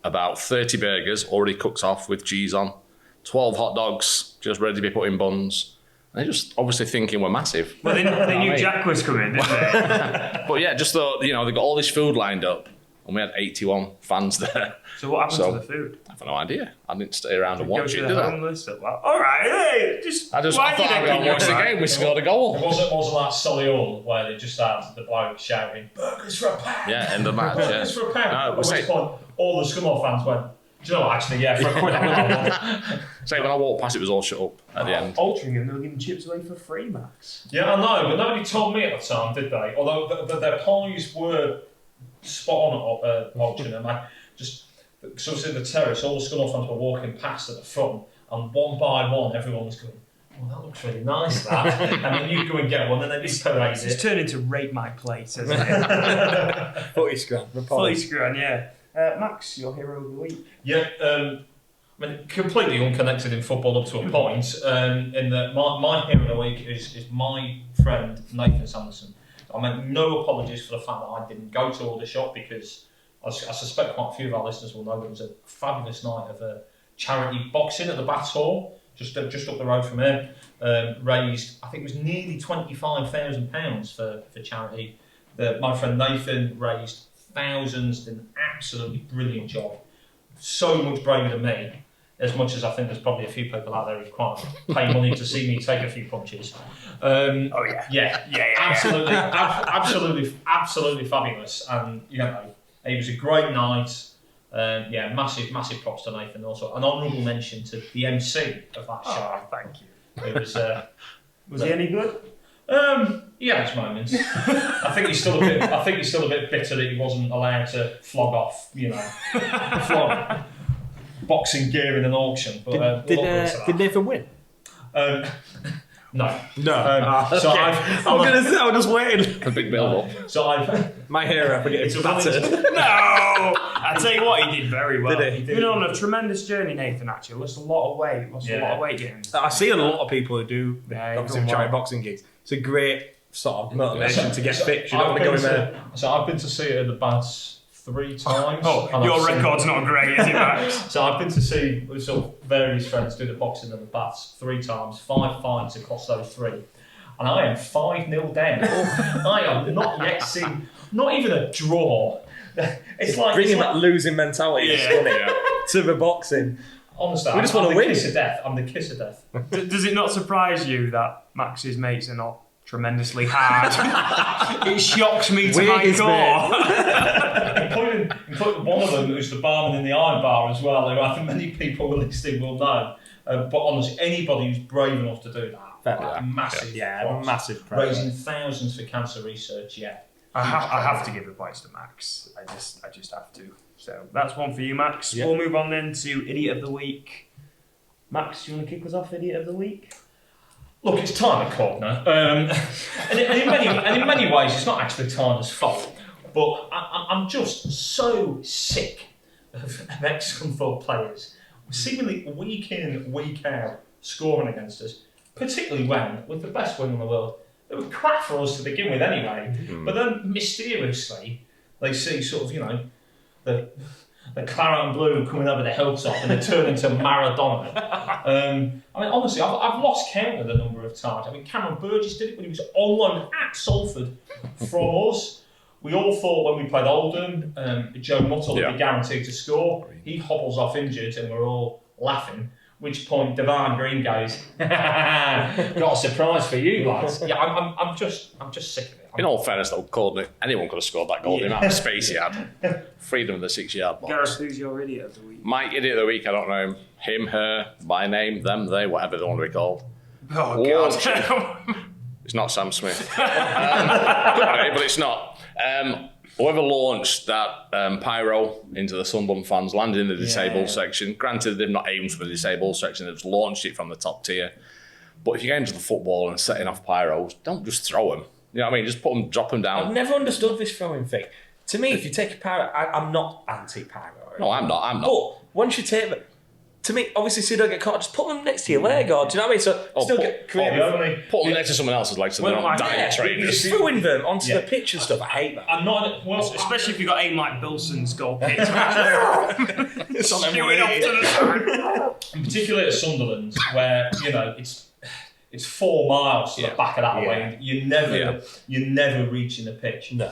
S2: about 30 burgers already cooked off with cheese on, 12 hot dogs just ready to be put in buns. They're just obviously thinking we're massive.
S1: Well, they knew Jack was coming, didn't they?
S2: But yeah, just thought, they got all this food lined up, and we had 81 fans there.
S1: So what happened to the food?
S2: I have no idea. I didn't stay around and watch it, did I?
S1: All right, hey,
S2: I thought I'd go watch the game. We scored a goal.
S4: It wasn't like Solihull where they just had the bloke shouting, "Burgers for a pound!"
S2: Yeah, end of match.
S4: Burgers for a pound.
S2: No,
S4: At which point, all the Scunthorpe fans went, "Do you know what, actually, yeah, for a quid,
S2: So when I walked past, it was all shut up at the end.
S1: Altrincham, they were giving chips away for free, Max.
S4: Yeah, I know, but nobody told me at the time, did they? Although their pies were spot on at Altrincham. So obviously the terrace, all the Scunthorpe fans were walking past at the front, and one by one, everyone was going, "Oh, that looks really nice, that." And then you go and get one, and then it's parade it.
S1: It's turned into rate my plate, hasn't it?
S3: 40 scran.
S1: 40 scran, yeah. Max, your hero of the week.
S4: Yeah, I mean, completely unconnected in football up to a point. In that my hero of the week is my friend Nathan Sanderson. I make no apologies for the fact that I didn't go to Aldershot because I suspect quite a few of our listeners will know there was a fabulous night of charity boxing at the Baths Hall, just up the road from here. Raised, I think it was nearly £25,000 for charity. My friend Nathan raised thousands, did an absolutely brilliant job. So much braver than me, as much as I think there's probably a few people out there who quite pay money to see me take a few punches. Yeah, absolutely fabulous. And it was a great night. Massive props to Nathan. Also, an honourable mention to the MC of that show.
S1: Thank you.
S4: It was.
S1: Was he any good?
S4: He had his moments. I think he's still a bit bitter that he wasn't allowed to flog off, flog boxing gear in an auction. But
S3: did Nathan win?
S4: No.
S3: So I was just waiting.
S2: A big build-up.
S4: So
S3: my hero for getting battered.
S1: No! I tell you what, he did very well.
S3: Did he?
S1: He's been on a tremendous journey, Nathan, actually. Lost a lot of weight. Getting.
S3: I see a lot of people who do obviously try boxing gigs. It's a great sort of motivation to get fit. You don't want to go in there.
S4: So I've been to see it at the Baths 3 times.
S1: Your record's not great, is it, Max?
S4: So I've been to see sort of various friends do the boxing at the Baths 3 times, 5 fights across those 3. And I am 5-0 down. I have not yet seen, not even a draw. It's like
S3: bringing that losing mentality to the boxing.
S4: Honestly,
S3: we just want to win.
S4: Kiss of death. I'm the kiss of death.
S1: Does it not surprise you that Max's mates are not tremendously hard? It shocks me to my core.
S4: Including one of them who's the barman in the Iron Bar as well, who I think many people listening will know. But honestly, anybody who's brave enough to do that, massive raising thousands for cancer research,
S1: I have to give the points to Max. I just have to. So that's one for you, Max. Yeah. We'll move on then to Idiot of the Week. Max, do you want to kick us off, Idiot of the Week?
S4: Look, it's Tyler Cordner. And in many ways, it's not actually Tyler's fault. But I'm just so sick of ex-Scunthorpe players seemingly week in, week out, scoring against us, particularly when, with the best win in the world, they were crap for us to begin with anyway. But then, mysteriously, they see sort of, the claret and blue coming over the hilltop and they turn into Maradona. Honestly, I've lost count of the number of times. Cameron Burgess did it when he was on loan at Salford from us. We all thought when we played Oldham, Joe Nuttall would be guaranteed to score. He hobbles off injured and we're all laughing. Which point Devine Green goes, got a surprise for you, lads. Yeah, I'm just sick of it.
S2: In all fairness, though, Cordner, anyone could have scored that goal. The amount of space he had, freedom of the 6-yard box.
S1: Gareth, who's your idiot of the week?
S2: My idiot of the week, I don't know him, her, by name, them, they, whatever they want to be called.
S1: Oh God!
S2: It's not Sam Smith, but it's not. Whoever launched that pyro into the Sunderland fans landed in the disabled section. Granted, they've not aimed for the disabled section; they've launched it from the top tier. But if you get into the football and setting off pyros, don't just throw them. You know what I mean? Just drop them down.
S3: I've never understood this throwing thing. To me, if you take a pyro, I'm not anti-pyro.
S2: No, I'm not.
S3: But once you take them, to me, obviously, so you don't get caught, just put them next to your leg, or do you know what I mean? So still get creative.
S2: Put them next to someone else's leg, so they're not dying trainers.
S3: Just throwing them onto the pitch and stuff. I hate that.
S1: I'm not, especially if you've got aim like Bilson's goal kick.
S3: It's on every
S4: in particular at Sunderland, where it's 4 miles to the back of that way. You're never reaching the pitch.
S3: No.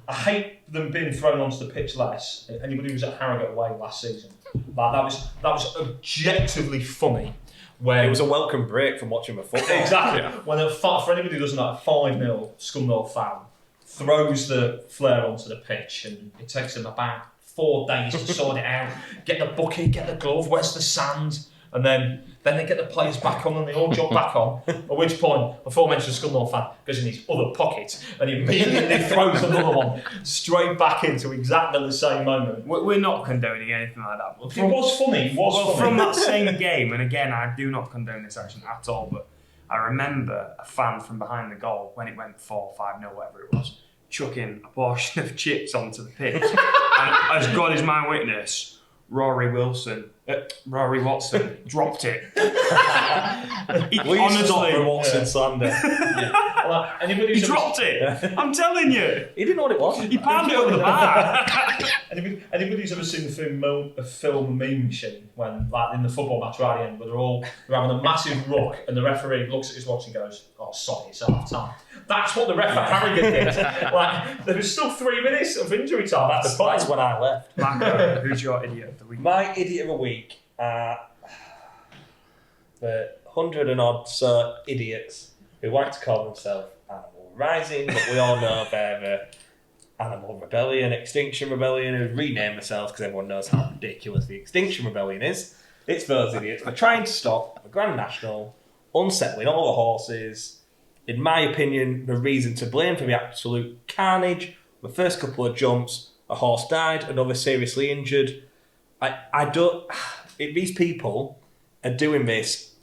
S4: I hate them being thrown onto the pitch less. Anybody who was at Harrogate away last season, that was objectively funny. When
S3: it was a welcome break from watching the football.
S4: Exactly. When for anybody who doesn't know, a 5-0 Scunthorpe fan throws the flare onto the pitch, and it takes them about 4 days to sort it out. Get the bucket, get the glove. Where's the sand? And then they get the players back on and they all jump back on. At which point, aforementioned Scunthorpe fan goes in his other pocket and he immediately throws another one straight back into exactly the same moment.
S1: We're not condoning anything like that.
S4: But it was funny.
S1: From that same game, and again, I do not condone this action at all, but I remember a fan from behind the goal when it went 4-5-0, whatever it was, chucking a portion of chips onto the pitch. And as God is my witness, Rory Watson dropped it.
S3: Honestly, Watson slander.
S4: He
S1: dropped it. I'm telling you.
S3: He didn't know what it was.
S1: He palmed it over the bar.
S4: Anybody who's ever seen the film Meme Machine, when like in the football match right at the end, where they're having a massive ruck and the referee looks at his watch and goes, "Oh, sorry, it's half time." That's what the ref at Harrogate did. Like, there was still 3 minutes of injury time.
S3: That's when I left.
S1: Marco, who's your idiot of the week?
S3: My idiot of the week are the 100 and odd idiots who like to call themselves Animal Rising, but we all know they're Animal Rebellion, Extinction Rebellion, who've renamed themselves because everyone knows how ridiculous the Extinction Rebellion is. It's those idiots. They're trying to stop the Grand National, unsettling all the horses. In my opinion, the reason to blame for the absolute carnage, the first couple of jumps, a horse died, another seriously injured. These people are doing this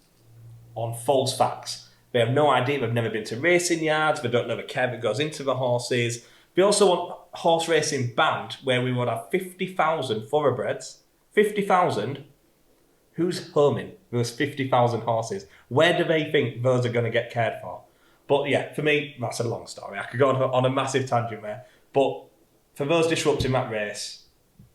S3: on false facts. They have no idea. They've never been to racing yards. They don't know the care that goes into the horses. We also want horse racing banned, where we would have 50,000 thoroughbreds. 50,000? Who's homing those 50,000 horses? Where do they think those are going to get cared for? But yeah, for me, that's a long story. I could go on a massive tangent there. But for those disrupting that race,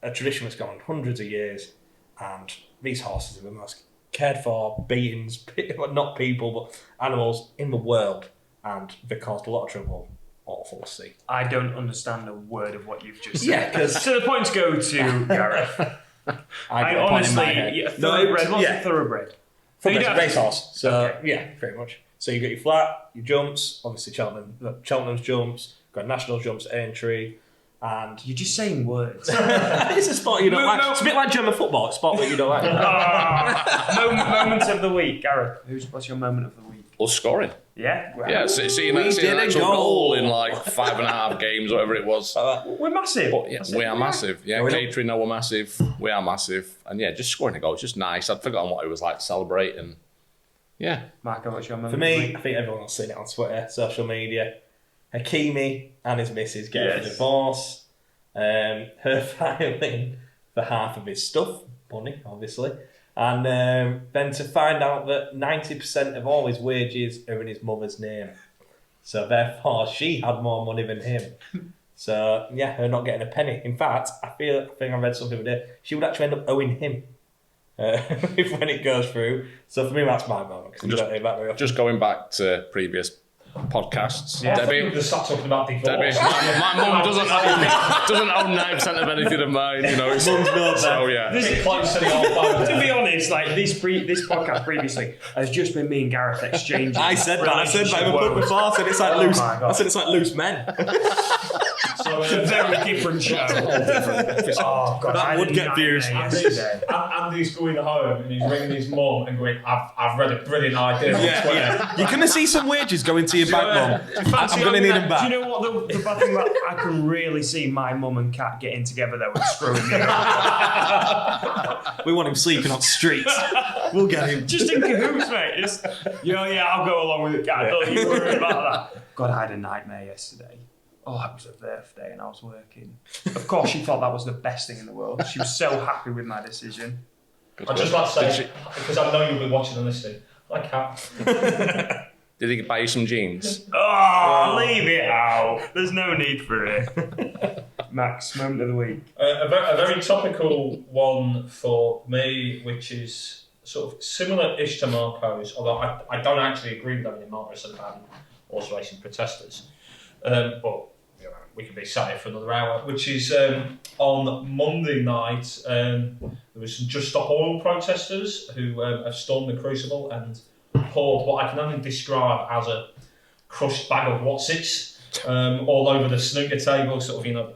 S3: a tradition that's gone on hundreds of years, and these horses are the most cared for beings, not people, but animals in the world, and they caused a lot of trouble. Awful to see.
S1: I don't understand a word of what you've just said.
S3: Yeah, because
S1: so the points go to Gareth.
S3: I
S1: honestly, thoroughbred. What's a thoroughbred?
S3: Thoroughbred's racehorse. So
S1: okay.
S3: yeah, pretty much. So you got your flat, your jumps, obviously Cheltenham's jumps, got National jumps at Aintree, and
S1: you're just saying words.
S3: It's a sport you don't like. It's a bit like German football. It's a sport that you don't like.
S1: Moment of the week, Gareth. What's your moment of the week?
S2: Us scoring.
S1: Yeah.
S2: Yeah, seeing an actual goal in like 5.5 games, whatever it was.
S1: We're massive.
S2: But, yeah, we are massive. Yeah, catering, no, we're massive. We are massive. And yeah, just scoring a goal, it's just nice. I'd forgotten what it was like to celebrate. And yeah.
S1: Marco, what's your moment?
S3: For me, I think everyone's seen it on Twitter, social media. Hakimi and his missus get a divorce. Her filing for half of his stuff, money, obviously. And then to find out that 90% of all his wages are in his mother's name. So therefore, she had more money than him. So, yeah, her not getting a penny. In fact, I think I read something today. She would actually end up owing him when it goes through. So for me, that's my moment.
S2: Just going back to previous podcasts.
S4: Yeah, Debbie, I start talking about divorce.
S2: Debbie, my mum doesn't own 9% of anything of mine. You know, it's so yeah.
S1: To be honest, like this podcast previously has just been me and Gareth exchanging.
S3: I said that. I said before. I said it's like loose. I said it's like loose men.
S4: So
S1: it's a very different show. Oh god,
S3: that would get views.
S4: Andy's going home and he's ringing his mum and going, "I've read a brilliant idea on Twitter."
S3: Yeah. You're going to see some wages going to your bank, Mum. I'm going to need them back.
S1: Do you know what the bad thing about? I can really see my mum and Kat getting together though and screwing me up.
S3: We want him sleeping on streets. We'll get him.
S1: Just in cahoots, mate. I'll go along with it, Kat. Don't you worry about that. God, I had a nightmare yesterday. Oh, it was her birthday and I was working. Of course, she thought that was the best thing in the world. She was so happy with my decision.
S4: I'd just like to say, because I know you'll be watching and listening, I can't.
S2: Did he buy you some jeans?
S1: Oh, leave it out. There's no need for it. Max, moment of the week.
S4: A very topical one for me, which is sort of similar-ish to Marco's, although I don't actually agree with everything Marco said about horse racing protesters. But we could be sat here for another hour, which is on Monday night, there was some Just Stop Oil protesters who have stormed the Crucible and poured what I can only describe as a crushed bag of Wotsits all over the snooker table, sort of,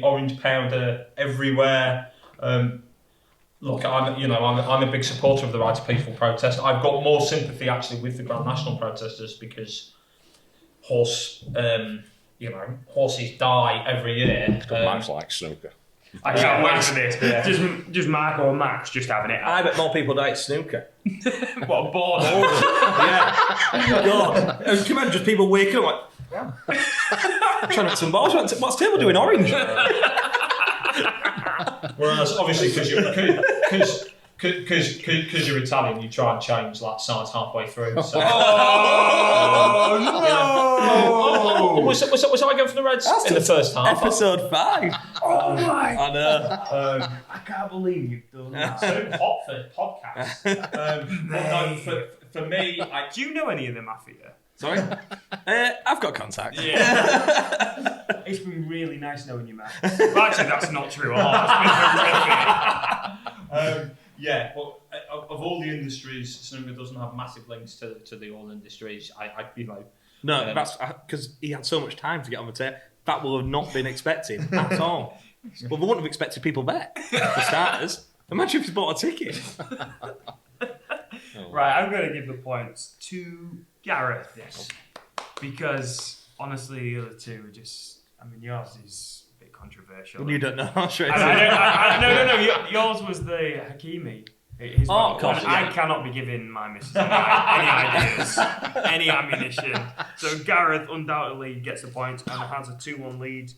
S4: orange powder everywhere. Look, I'm a big supporter of the right to peaceful protest. I've got more sympathy actually with the Grand National protesters because horses die every year.
S2: Max likes snooker.
S1: I can't wait for this. Yeah. Just Marco and Max just having it.
S3: I bet more people die at snooker.
S1: What a board!
S3: Yeah. God. Come on, just people waking up like, trying to hit some balls. What's table doing orange?
S4: Whereas obviously because you're Italian, you try and change that size halfway through. So. Was I going for the Reds in the first half?
S3: Episode 5.
S1: Oh my!
S3: I know.
S1: I can't believe you've done that.
S4: So hot for podcast. For me,
S1: do you know any of the mafia?
S3: Sorry? I've got contact.
S1: Yeah. It's been really nice knowing you, Matt. Well, actually, that's not true. It's been
S4: yeah, but of all the industries, snooker doesn't have massive links to the oil industries.
S3: No, that's because he had so much time to get on the tape. that will have not been expected at all. Well, they wouldn't have expected people there, for starters. Imagine if you bought a ticket.
S1: Right, I'm going to give the points to Gareth. Yes. Because, honestly, the other two are just... I mean, yours is a bit controversial.
S3: Well, you don't know. I'm sure
S1: No. Yours was the Hakimi. His
S3: of course.
S1: I cannot be giving my missus any ideas, any ammunition. So Gareth undoubtedly gets the point and has a 2-1 lead.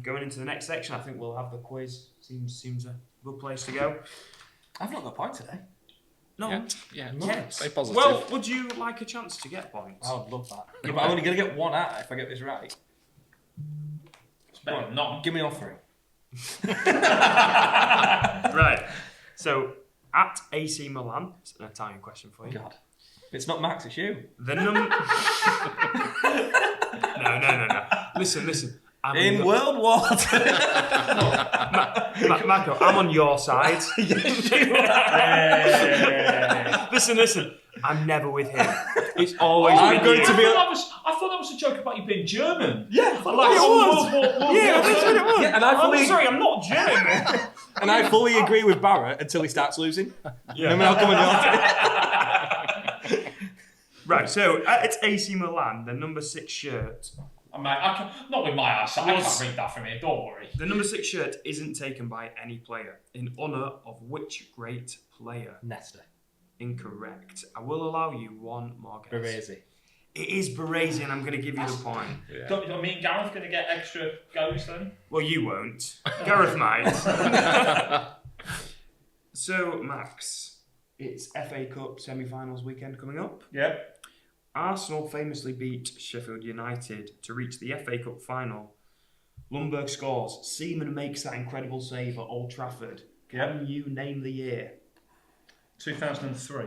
S1: Going into the next section, I think we'll have the quiz. Seems a good place to go.
S3: I've not got a point today.
S1: No.
S2: Yeah.
S1: Yes.
S2: Positive.
S1: Well, would you like a chance to get points?
S3: I would love that. Yeah, but I'm only going to get one out if I get this right.
S4: It's better than not.
S3: Give me all three.
S1: Right. So, at AC Milan, it's an Italian question for you.
S3: God. It's not Max, it's you.
S1: The number... No. Listen. I'm
S3: World War II.
S1: Marco, I'm on your side. Listen. I'm never with him. It's always
S3: I'm
S1: been
S3: going
S1: you.
S3: to be...
S4: I thought that was a joke about you being German.
S3: Yeah,
S1: it was.
S3: Yeah, and
S1: I'm sorry, I'm not German.
S3: And I fully agree with Barra until he starts losing.
S1: Yeah.
S3: And then I'll come on your team.
S1: Right, so it's AC Milan, the number 6 shirt.
S4: Not with my eyesight. I can't read that from here. Don't worry.
S1: The number 6 shirt isn't taken by any player. In honour of which great player?
S3: Nesta.
S1: Incorrect. I will allow you one more guess.
S3: Baresi.
S1: It is Baresi, and I'm going to give you the point.
S2: Yeah.
S4: I mean, Gareth going to get extra goes then?
S1: Well, you won't. Gareth might. So, Max, it's FA Cup semi-finals weekend coming up.
S4: Yep.
S1: Arsenal famously beat Sheffield United to reach the FA Cup final. Lundberg scores. Seaman makes that incredible save at Old Trafford. Can you name the year?
S4: 2003.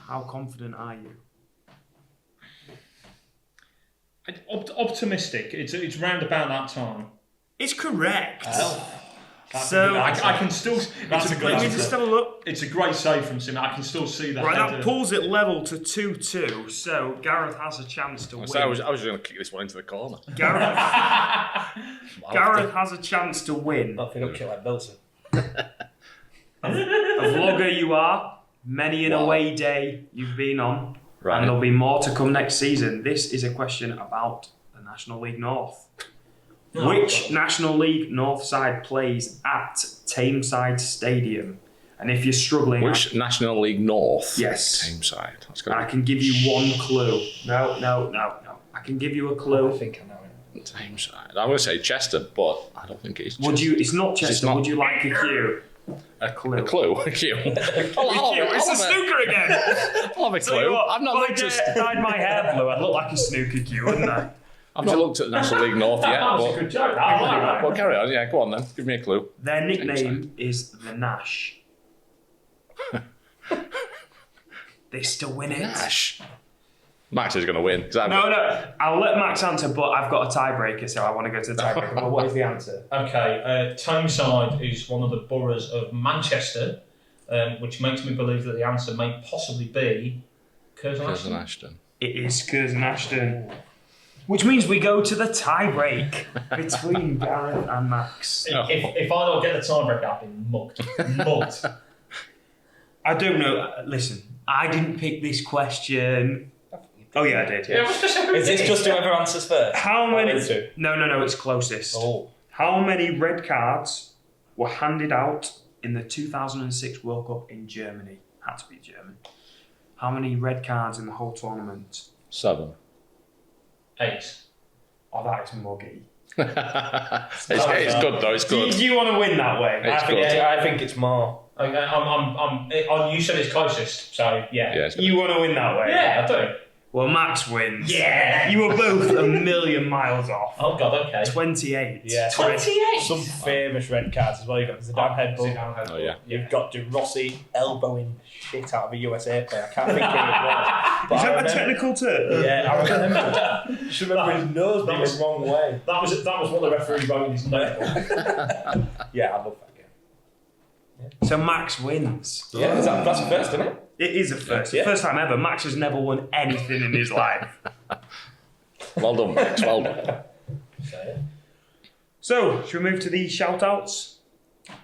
S1: How confident are you?
S4: Optimistic. It's round about that time.
S1: It's correct.
S4: So I can still.
S1: Let me just have a look.
S4: It's a great save from Sim. I can still see that.
S1: Right, that pulls it level to 2-2. So Gareth has a chance to win.
S2: I was just going to kick this one into the corner.
S1: Gareth has a chance to win.
S3: Not if you don't kill like Bilson.
S1: A vlogger you are. Many an away day you've been on.
S2: Right.
S1: And there'll be more to come next season. This is a question about the National League North. Which National League North side plays at Tameside Stadium? And if you're struggling...
S2: Which National League North?
S1: Yes.
S2: Tameside.
S1: I can give you one clue. No. I can give you a clue.
S3: I think I know it.
S2: Tameside. I'm going to say Chester, but I don't think it's Chester.
S1: It's not Chester. Would you like a cue? A clue.
S2: A clue? A cue?
S1: It's a snooker again.
S2: I'll have a clue. I've not looked
S1: at... If I dyed my hair blue, I'd look like a snooker cue, wouldn't I?
S2: I've not looked at the National League North yet.
S4: That was a good joke.
S2: Well, carry on. Yeah, go on then. Give me a clue.
S1: Their nickname is the Nash. They still win it.
S2: Nash. Max is going to win.
S1: No. I'll let Max answer, but I've got a tiebreaker, so I want to go to the tiebreaker. But what is the answer?
S4: Okay, Tameside is one of the boroughs of Manchester, which makes me believe that the answer may possibly be Curzon Ashton.
S1: It is Curzon Ashton. Which means we go to the tie-break between Gareth and Max.
S4: If I don't get the tie-break, I've been mugged.
S1: I don't know. Listen, I didn't pick this question. Oh, yeah, I did. Yeah.
S3: Is this just whoever answers first?
S1: How many... No, it's closest.
S3: Oh.
S1: How many red cards were handed out in the 2006 World Cup in Germany? Had to be German. How many red cards in the whole tournament?
S2: 7.
S4: 8.
S1: Oh, that is muggy.
S2: It's good though. It's good.
S1: Do you want to win that way?
S3: I think it's more.
S4: Okay, you said it's closest, so yeah.
S1: You want to win that way?
S4: Yeah, I do.
S1: Well, Max wins.
S4: Yeah.
S1: You were both a million miles off.
S4: Oh God, okay.
S1: 28.
S3: Yeah.
S4: 28.
S3: Some famous red cards as well. You've got Zidane headbutt.
S2: Oh yeah.
S3: You've got De Rossi elbowing shit out of a USA player. I can't think who it was.
S1: Is that a technical term?
S3: Yeah, I remember that. Just remember his nose being the wrong way.
S4: That was what the referee wrote in his notebook.
S3: Yeah, I love that game.
S1: So Max wins.
S3: Yeah, that's the first, isn't it?
S1: It is a first.
S3: Yeah.
S1: First time ever. Max has never won anything in his life.
S2: Well done, Max. Well done.
S1: So, should we move to the shout-outs?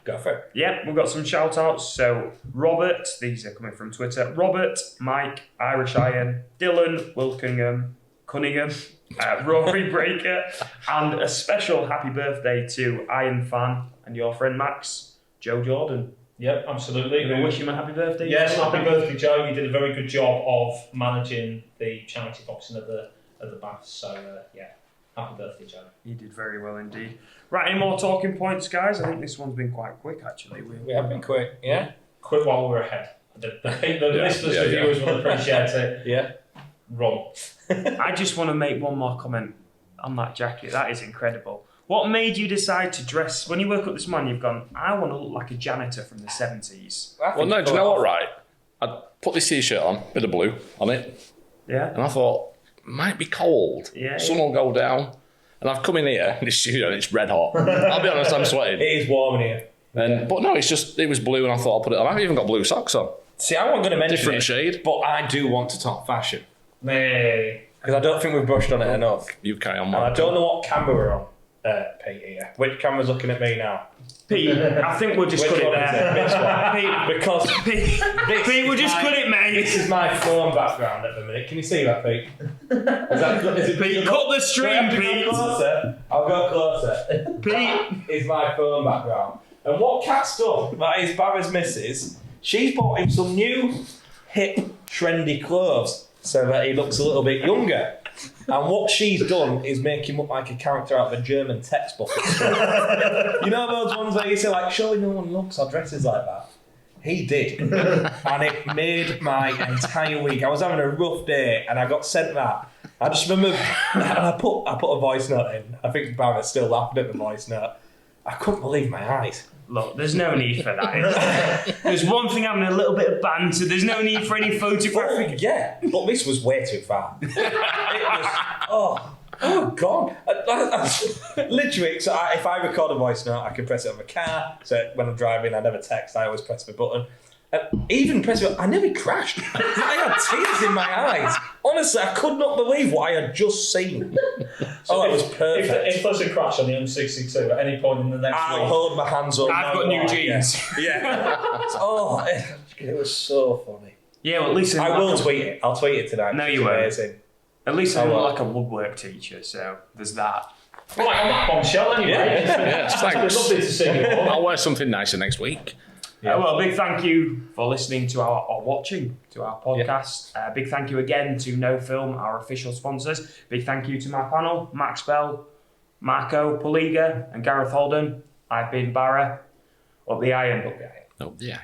S3: Go for it.
S1: Yeah, we've got some shout-outs. So, Robert, these are coming from Twitter. Robert, Mike, Irish Iron, Dylan, Wilkingham, Cunningham, Rory Breaker, and a special happy birthday to Iron Fan and your friend Max, Joe Jordan.
S4: Yep, absolutely.
S1: Can I wish him a happy birthday?
S4: Yes, happy birthday, Joe. You did a very good job of managing the charity boxing at the baths. So, happy birthday, Joe.
S1: He did very well indeed. Right, any more talking points, guys? I think this one's been quite quick, actually.
S3: We have been quick, yeah.
S4: Quick while we're ahead. I think the listeners and viewers will appreciate it.
S3: Yeah.
S4: Run.
S1: I just want to make one more comment on that jacket. That is incredible. What made you decide to dress... When you woke up this morning, you've gone, I want to look like a janitor from the 70s.
S2: Well, no, do you know what, right? I put this t-shirt on, bit of blue on it.
S1: Yeah.
S2: And I thought, might be cold.
S1: Yeah.
S2: Sun will go down. And I've come in here in the studio and it's red hot. I'll be honest, I'm sweating.
S3: It is warm in here.
S2: But no, it was blue and I thought I'll put it on. I've even got blue socks on.
S3: See, I wasn't going to mention
S2: Different shade.
S3: But I do want to talk fashion.
S4: Hey.
S3: Because I don't think we've brushed on it enough.
S2: You carry on,
S3: And
S2: man.
S3: I don't know what camera we're on, Pete, here. Which camera's looking at me now?
S1: Pete, I think we'll just cut it there.
S3: Which one?
S1: Pete,
S3: Because
S1: Pete, we'll just cut it, mate.
S3: this is my phone background at the minute. Can you see that, Pete? Is it
S1: Pete, cut the stream, Pete.
S3: I'll go closer.
S1: Pete.
S3: Is my phone background. And what Kat's done, that is Barra's missus, she's bought him some new, hip, trendy clothes so that he looks a little bit younger. And what she's done is make him look like a character out of a German textbook at school. You know those ones where you say, like, surely no one looks or dresses like that? He did. And it made my entire week. I was having a rough day and I got sent that. I just remember, and I put a voice note in. I think Barrett's still laughing at the voice note. I couldn't believe my eyes.
S1: Look, there's no need for that. Is there? There's one thing having a little bit of banter. There's no need for any photographic.
S3: Oh, yeah, but this was way too far. It was, oh God. Literally, so if I record a voice note, I can press it on the car. So when I'm driving, I never text, I always press the button. Even press it, I nearly crashed. I had tears in my eyes. Honestly, I could not believe what I had just seen. So it was perfect.
S4: If there's a crash on the M662 at any point in the next
S3: I'll
S4: week,
S3: hold my hands up.
S1: I've got new jeans.
S3: Yeah. Oh, it was so funny.
S1: Yeah, well, at least
S3: I will tweet it. I'll tweet it tonight.
S1: No, you won't. At least I'm not like a woodwork teacher, so there's that.
S4: Right, on that bombshell anyway.
S2: Yes,
S4: It's
S2: thanks.
S4: been lovely to see you all.
S2: I'll wear something nicer next week.
S1: Well, big thank you for listening to or watching to our podcast. Big thank you again to No Film, our official sponsors. Big thank you to my panel, Max Bell, Marco Poliga, and Gareth Holden. I've been Barra. Up the iron.
S2: Oh, yeah.